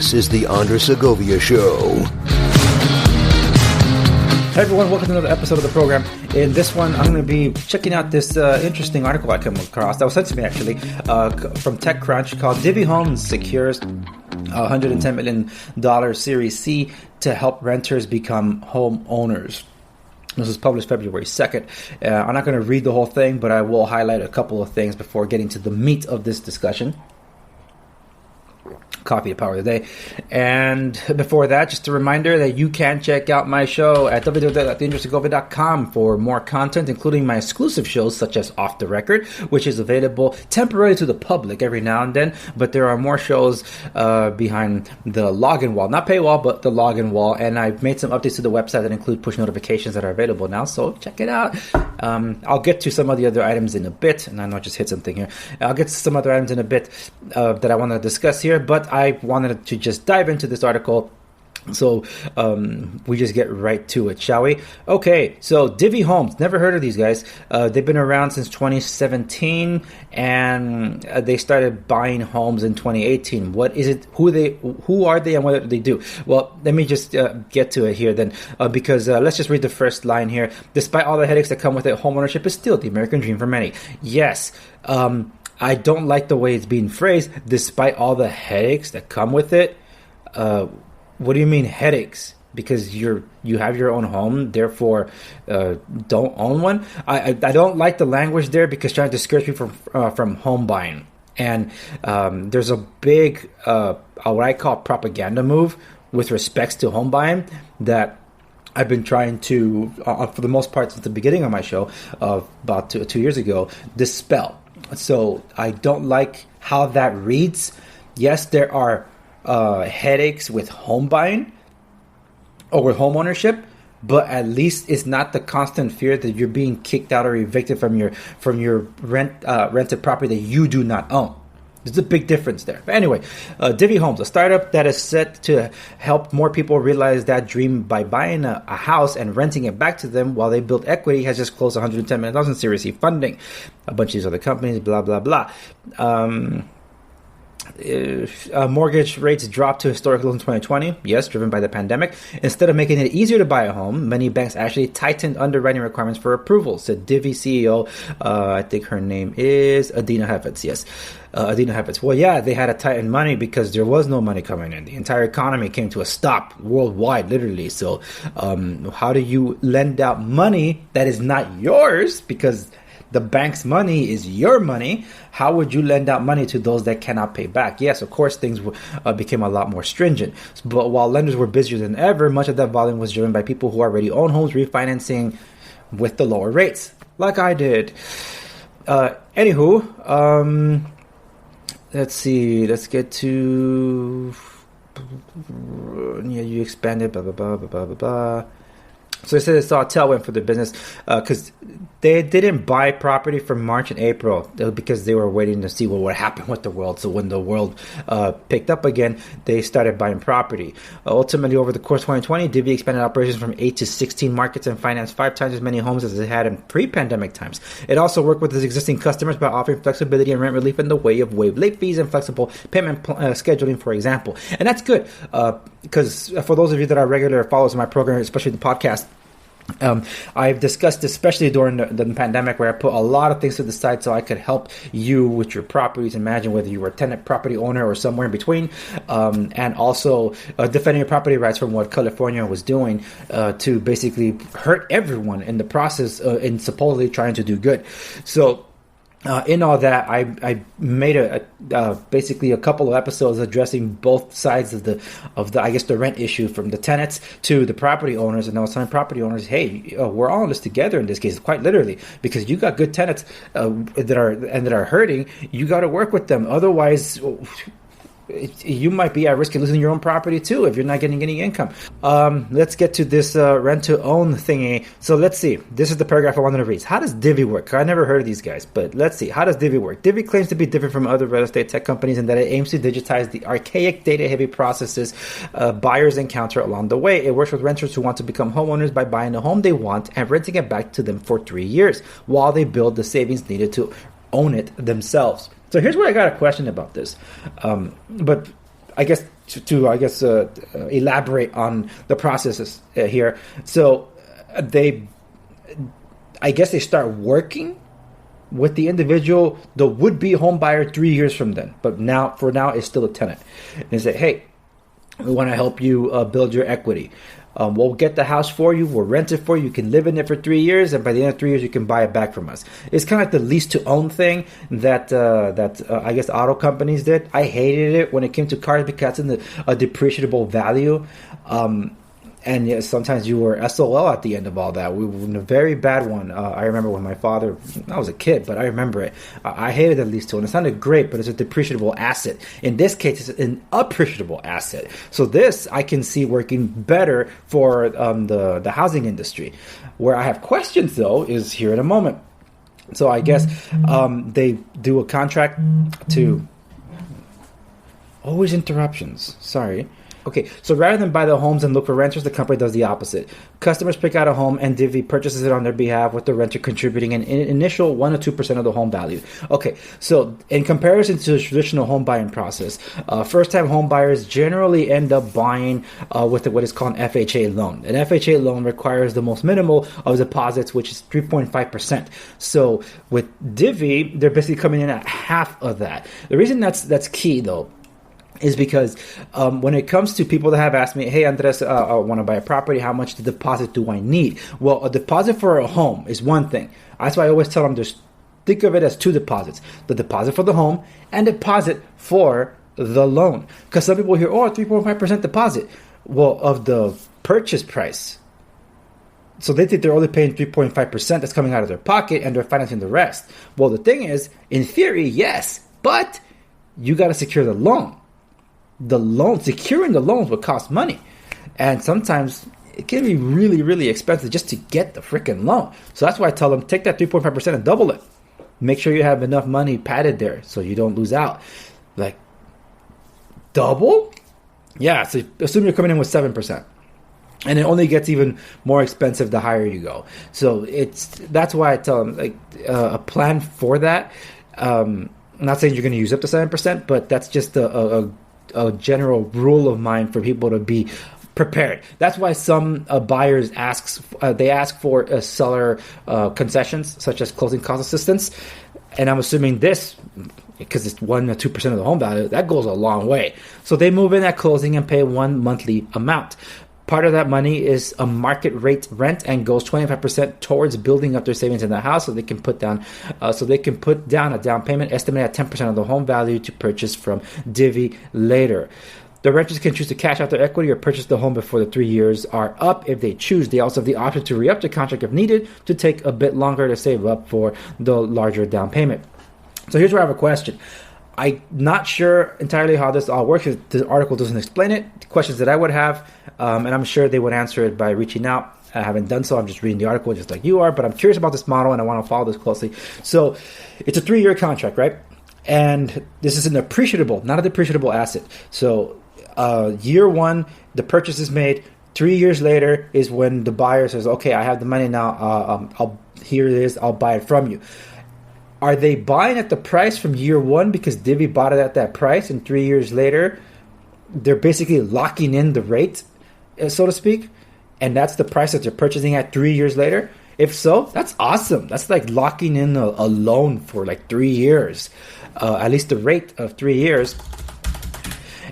This is the Andres Segovia Show. Hey everyone, welcome to another episode of the program. In this one, I'm going to be checking out this interesting article I came across that was sent to me actually from TechCrunch called Divvy Homes secures $110 million Series C to help renters become homeowners. This was published February 2nd. I'm not going to read the whole thing, but I will highlight a couple of things before getting to the meat of this discussion. Coffee, the power of the day. And before that, just a reminder that you can check out my show at www.theandressegovia.com for more content, including my exclusive shows such as Off the Record, which is available temporarily to the public every now and then. But there are more shows behind the login wall, not paywall, but the login wall. And I've made some updates to the website that include push notifications that are available now. So check it out. I'll get to some of the other items in a bit. And I know I just hit something here. I'll get to some other items in a bit that I want to discuss here. But I wanted to just dive into this article, so we just get right to it, shall we? Okay, so Divvy Homes, never heard of these guys. They've been around since 2017, and they started buying homes in 2018. What is it? Who are they, and what do they do? Well, let me just get to it here then, because let's just read the first line here. Despite all the headaches that come with it, homeownership is still the American dream for many. Yes. I don't like the way it's being phrased, despite all the headaches that come with it. What do you mean headaches? Because you have your own home, therefore don't own one? I don't like the language there because trying to discourage people from home buying. And there's a big, what I call propaganda move with respects to home buying that I've been trying to, for the most part since the beginning of my show, about two years ago, dispel. So I don't like how that reads. Yes, there are headaches with home buying or with home ownership, but at least it's not the constant fear that you're being kicked out or evicted from your rented property that you do not own. There's a big difference there. But anyway, Divvy Homes, a startup that is set to help more people realize that dream by buying a house and renting it back to them while they build equity, has just closed $110 million in Series C funding. A bunch of these other companies, blah, blah, blah. Mortgage rates dropped to historic lows in 2020, yes, driven by the pandemic. Instead of making it easier to buy a home, many banks actually tightened underwriting requirements for approval, said Divvy CEO, I think her name is Adina Hefetz, yes. Adina Hefetz. Well, yeah, they had to tighten money because there was no money coming in. The entire economy came to a stop worldwide, literally. So how do you lend out money that is not yours? Because the bank's money is your money. How would you lend out money to those that cannot pay back? Yes, of course, things became a lot more stringent. But while lenders were busier than ever, much of that volume was driven by people who already own homes refinancing with the lower rates, like I did. Anywho, let's see. Let's get to... Yeah, you expanded, blah, blah, blah, blah, blah, blah, blah. So they said they saw a tailwind for their business because they didn't buy property from March and April because they were waiting to see what would happen with the world. So when the world picked up again, they started buying property. Ultimately, over the course of 2020, Divvy expanded operations from 8 to 16 markets and financed 5 times as many homes as it had in pre-pandemic times. It also worked with its existing customers by offering flexibility and rent relief in the way of waived late fees and flexible payment scheduling, for example. And that's good because for those of you that are regular followers of my program, especially the podcast, I've discussed, especially during the pandemic, where I put a lot of things to the side so I could help you with your properties. Imagine whether you were a tenant property owner or somewhere in between, and also defending your property rights from what California was doing to basically hurt everyone in the process in supposedly trying to do good. So in all that, I made basically a couple of episodes addressing both sides of the I guess the rent issue, from the tenants to the property owners, and I was telling property owners, hey, we're all in this together in this case, quite literally, because you got good tenants that are hurting. You got to work with them, otherwise you might be at risk of losing your own property too if you're not getting any income. Let's get to this rent to own thingy. So let's see. This is the paragraph I wanted to read. How does Divvy work? I never heard of these guys, but let's see. How does Divvy work? Divvy claims to be different from other real estate tech companies in that it aims to digitize the archaic, data-heavy processes buyers encounter along the way. It works with renters who want to become homeowners by buying a home they want and renting it back to them for 3 years while they build the savings needed to own it themselves. So here's where I got a question about this. But I guess to I guess elaborate on the processes here. So I guess they start working with the individual, the would-be home buyer, 3 years from then. But for now, it's still a tenant. And they say, hey, we want to help you build your equity. We'll get the house for you. We'll rent it for you. You can live in it for 3 years, and by the end of 3 years, you can buy it back from us. It's kind of like the lease-to-own thing that I guess auto companies did. I hated it when it came to cars because it's a depreciable value. And yet sometimes you were SOL at the end of all that. We were in a very bad one. I remember when my father, I was a kid, but I remember it. I hated the lease to own. It sounded great, but it's a depreciable asset. In this case, it's an appreciable asset. So this I can see working better for the housing industry. Where I have questions, though, is here in a moment. So I guess they do a contract to... Always interruptions. Sorry. Okay, so rather than buy the homes and look for renters, the company does the opposite. Customers pick out a home and Divvy purchases it on their behalf, with the renter contributing an initial 1 to 2% of the home value. Okay, so in comparison to the traditional home buying process, first-time home buyers generally end up buying with what is called an FHA loan. An FHA loan requires the most minimal of deposits, which is 3.5%. So with Divvy, they're basically coming in at half of that. The reason that's key, though, is because when it comes to people that have asked me, hey, Andres, I want to buy a property, how much deposit do I need? Well, a deposit for a home is one thing. That's why I always tell them, just think of it as two deposits. The deposit for the home and deposit for the loan. Because some people hear, 3.5% deposit. Well, of the purchase price. So they think they're only paying 3.5% that's coming out of their pocket and they're financing the rest. Well, the thing is, in theory, yes, but you got to secure the loan. Securing the loans would cost money. And sometimes it can be really, really expensive just to get the freaking loan. So that's why I tell them, take that 3.5% and double it. Make sure you have enough money padded there so you don't lose out. Like, double? Yeah, so assume you're coming in with 7%. And it only gets even more expensive the higher you go. So that's why I tell them, like, a plan for that. I'm not saying you're going to use up to 7%, but that's just a general rule of mine for people to be prepared. That's why some buyers ask for seller concessions, such as closing cost assistance. And I'm assuming this, because it's 1 to 2% of the home value, that goes a long way. So they move in at closing and pay one monthly amount. Part of that money is a market rate rent and goes 25% towards building up their savings in the house, so they can put down a down payment estimated at 10% of the home value to purchase from Divvy later. The renters can choose to cash out their equity or purchase the home before the 3 years are up if they choose. They also have the option to re-up the contract if needed, to take a bit longer to save up for the larger down payment. So here's where I have a question. I'm not sure entirely how this all works. The article doesn't explain it. The questions that I would have, and I'm sure they would answer it by reaching out. I haven't done so. I'm just reading the article just like you are, but I'm curious about this model and I want to follow this closely. So it's a 3-year contract, right? And this is an appreciable, not a depreciable asset. So year one, the purchase is made. 3 years later is when the buyer says, okay, I have the money now. Here it is. I'll buy it from you. Are they buying at the price from year one because Divvy bought it at that price, and 3 years later, they're basically locking in the rate, so to speak, and that's the price that they're purchasing at 3 years later? If so, that's awesome. That's like locking in a loan for like 3 years, at least the rate of 3 years,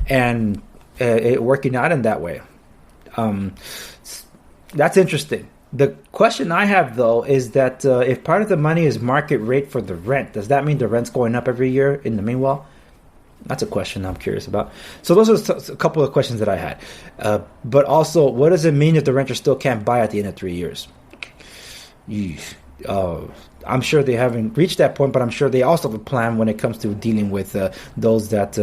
and it working out in that way. That's interesting. The question I have, though, is that if part of the money is market rate for the rent, does that mean the rent's going up every year in the meanwhile? That's a question I'm curious about. So those are a couple of questions that I had. But also, what does it mean if the renter still can't buy at the end of 3 years? I'm sure they haven't reached that point, but I'm sure they also have a plan when it comes to dealing with those that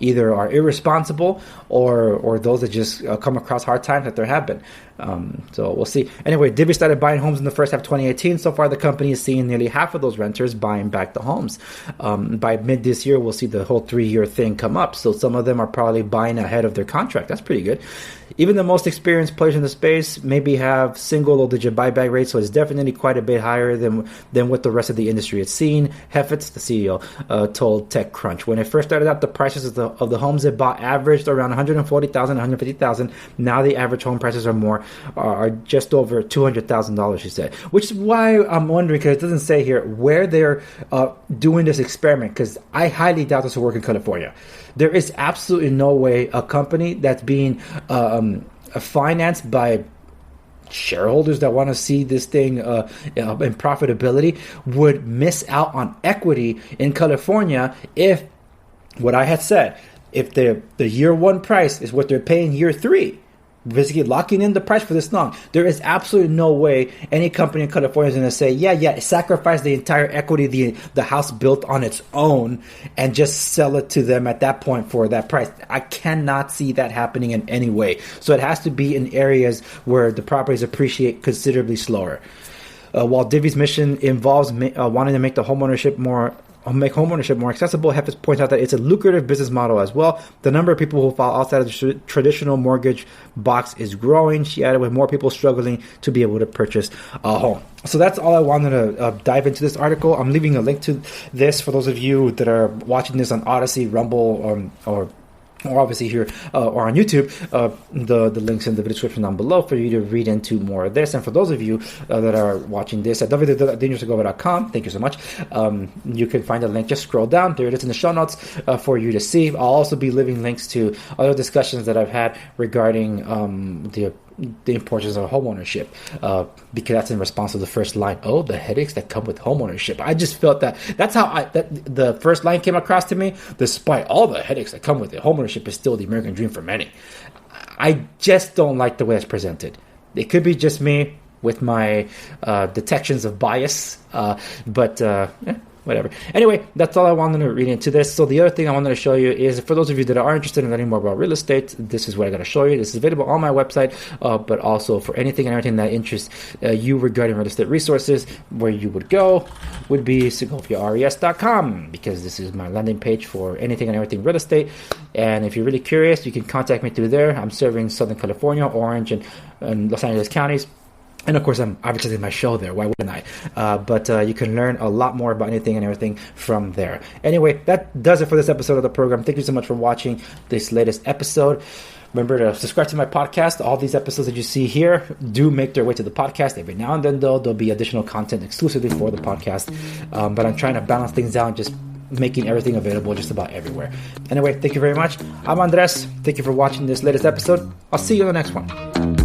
either are irresponsible or those that just come across hard times, that there have been. So we'll see. Anyway, Divvy started buying homes in the first half of 2018. So far, the company is seeing nearly half of those renters buying back the homes. By mid this year, we'll see the whole 3-year thing come up. So some of them are probably buying ahead of their contract. That's pretty good. Even the most experienced players in the space maybe have single or digit buyback rates, so it's definitely quite a bit higher than what the rest of the industry is seeing. Heffitz, the CEO, told TechCrunch. When it first started out, the prices of the homes it bought averaged around $140,000, $150,000. Now the average home prices are just over $200,000, she said. Which is why I'm wondering, because it doesn't say here where they're doing this experiment, because I highly doubt this will work in California. There is absolutely no way a company that's being financed by shareholders that want to see this thing in profitability would miss out on equity in California if what I had said, if the year one price is what they're paying year three, basically locking in the price for this long. There is absolutely no way any company in California is going to say, yeah, sacrifice the entire equity the house built on its own and just sell it to them at that point for that price. I cannot see that happening in any way. So it has to be in areas where the properties appreciate considerably slower. While Divvy's mission involves wanting to make homeownership more accessible, Heffitz points out that it's a lucrative business model as well. The number of people who fall outside of the traditional mortgage box is growing. She added, with more people struggling to be able to purchase a home. So that's all I wanted to dive into this article. I'm leaving a link to this for those of you that are watching this on Odyssey, Rumble, or obviously here or on YouTube, the links in the description down below for you to read into more of this. And for those of you that are watching this at www.dangerousagova.com, thank you so much. You can find a link. Just scroll down. There it is in the show notes for you to see. I'll also be leaving links to other discussions that I've had regarding the importance of homeownership, because that's in response to the first line. Oh, the headaches that come with homeownership. I just felt that's how the first line came across to me. Despite all the headaches that come with it, homeownership is still the American dream for many. I just don't like the way it's presented. It could be just me with my detections of bias, but whatever. Anyway, that's all I wanted to read into this. So the other thing I wanted to show you is, for those of you that are interested in learning more about real estate, this is what I got to show you. This is available on my website, but also for anything and everything that interests you regarding real estate resources, where you would go would be segoviares.com, because this is my landing page for anything and everything real estate. And if you're really curious, you can contact me through there. I'm serving Southern California, Orange, and Los Angeles counties. And of course, I'm advertising my show there. Why wouldn't I? But you can learn a lot more about anything and everything from there. Anyway, that does it for this episode of the program. Thank you so much for watching this latest episode. Remember to subscribe to my podcast. All these episodes that you see here do make their way to the podcast. Every now and then, though, there'll be additional content exclusively for the podcast. But I'm trying to balance things out, just making everything available just about everywhere. Anyway, thank you very much. I'm Andres. Thank you for watching this latest episode. I'll see you in the next one.